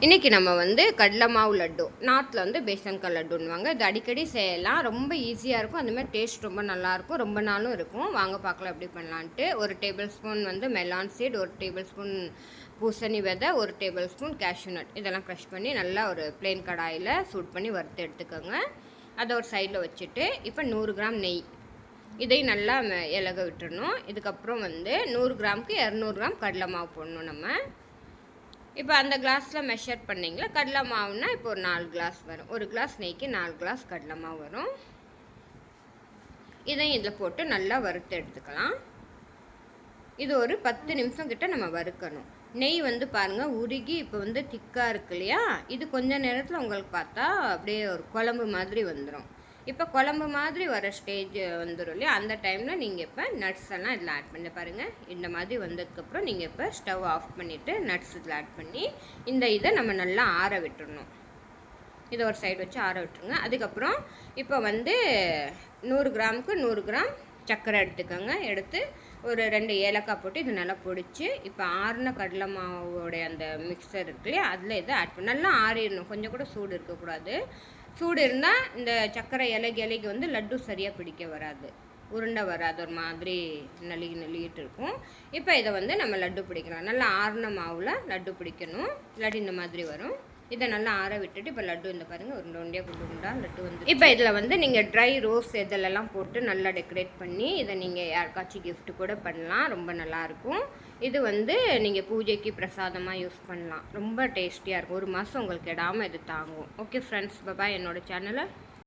இன்றைக்கி நம்ம வந்து கடலை மாவு லட்டு, நார்த்தில் வந்து பேசன்கா லட்டுன்னுவாங்க. இது அடிக்கடி செய்யலாம், ரொம்ப ஈஸியாக இருக்கும். அந்தமாதிரி டேஸ்ட் ரொம்ப நல்லாயிருக்கும், ரொம்ப நாளும் இருக்கும். வாங்க பார்க்கலாம் எப்படி பண்ணலான்ட்டு. 1 டேபிள் ஸ்பூன் வந்து மெலான் சீட், 1 டேபிள் ஸ்பூன் பூசணி விதை, 1 டேபிள் ஸ்பூன் கேஷ்யூ நட் இதெல்லாம் க்ரஷ் பண்ணி நல்லா ஒரு ப்ளெயின் கடாயில் சூட் பண்ணி வறுத்து எடுத்துக்கோங்க. அதை ஒரு சைடில் வச்சுட்டு, இப்போ 100 கிராம் நெய் இதையும் நல்லா இலக விட்டுறணும். இதுக்கப்புறம் வந்து 100 கிராமுக்கு 200 கிராம் கடலை மாவு போடணும் நம்ம. இப்போ அந்த கிளாஸில் மெஷர் பண்ணிங்களா கடலை மாவுனா இப்போ ஒரு 4 கிளாஸ் வரும். ஒரு கிளாஸ் நெய்க்கு 4 கிளாஸ் கடலை மாவு வரும். இதையும் இதில் போட்டு நல்லா வறுத்து எடுத்துக்கலாம். இது ஒரு 10 நிமிஷம் கிட்ட நம்ம வறுக்கணும். நெய் வந்து பாருங்கள் உருகி இப்போ வந்து திக்காக இருக்கு இல்லையா, இது கொஞ்சம் நேரத்தில் உங்களுக்கு பார்த்தா அப்படியே ஒரு குழம்பு மாதிரி வந்துடும். இப்போ குழம்பு மாதிரி வர ஸ்டேஜ் வந்துடும் இல்லையா, அந்த டைமில் நீங்கள் இப்போ நட்ஸ் எல்லாம் இதில் ஆட் பண்ணி பாருங்கள். இந்த மாதிரி வந்ததுக்கப்புறம் நீங்கள் இப்போ ஸ்டவ் ஆஃப் பண்ணிவிட்டு நட்ஸ் இதில் ஆட் பண்ணி இதை நம்ம நல்லா ஆற விட்டுடணும். இதை ஒரு சைடு வச்சு ஆற விட்டுருங்க. அதுக்கப்புறம் இப்போ வந்து 100 கிராமுக்கு 100 கிராம் சர்க்கரை எடுத்துக்கோங்க. எடுத்து ஒரு 2 ஏலக்காய் போட்டு இது நல்லா பொடிச்சு இப்போ ஆறின கடலை மாவோடைய அந்த மிக்சர் இருக்கு இல்லையா, அதில் இதை ஆட் பண்ணி நல்லா ஆறிடணும். கொஞ்சம் கூட சூடு இருக்கக்கூடாது. சூடு இருந்தால் இந்த சர்க்கரை இலைக்கு வந்து லட்டு சரியாக பிடிக்க வராது, உருண்டை வராது, ஒரு மாதிரி நலிகிட்டு இருக்கும். இப்போ இதை வந்து நம்ம லட்டு பிடிக்கலாம். நல்லா ஆறின மாவில் லட்டு பிடிக்கணும், இல்லாட்டி இந்த மாதிரி வரும். இதை நல்லா ஆற விட்டுட்டு இப்போ லட்டு இந்த பாருங்கள் ஒரு உருண்டையாக குண்டு லட்டு வந்து. இப்போ இதில் வந்து நீங்கள் ட்ரை ரோஸ் இதெல்லாம் போட்டு நல்லா டெக்கரேட் பண்ணி இதை நீங்கள் யாருக்காச்சும் கிஃப்ட் கூட பண்ணலாம், ரொம்ப நல்லாயிருக்கும். இது வந்து நீங்கள் பூஜைக்கு பிரசாதமாக யூஸ் பண்ணலாம், ரொம்ப டேஸ்டியாக இருக்கும். ஒரு மாதம் உங்களுக்கு இடாமல் இது தாங்கும். ஓகே ஃப்ரெண்ட்ஸ், பாய். என்னோடய சேனலை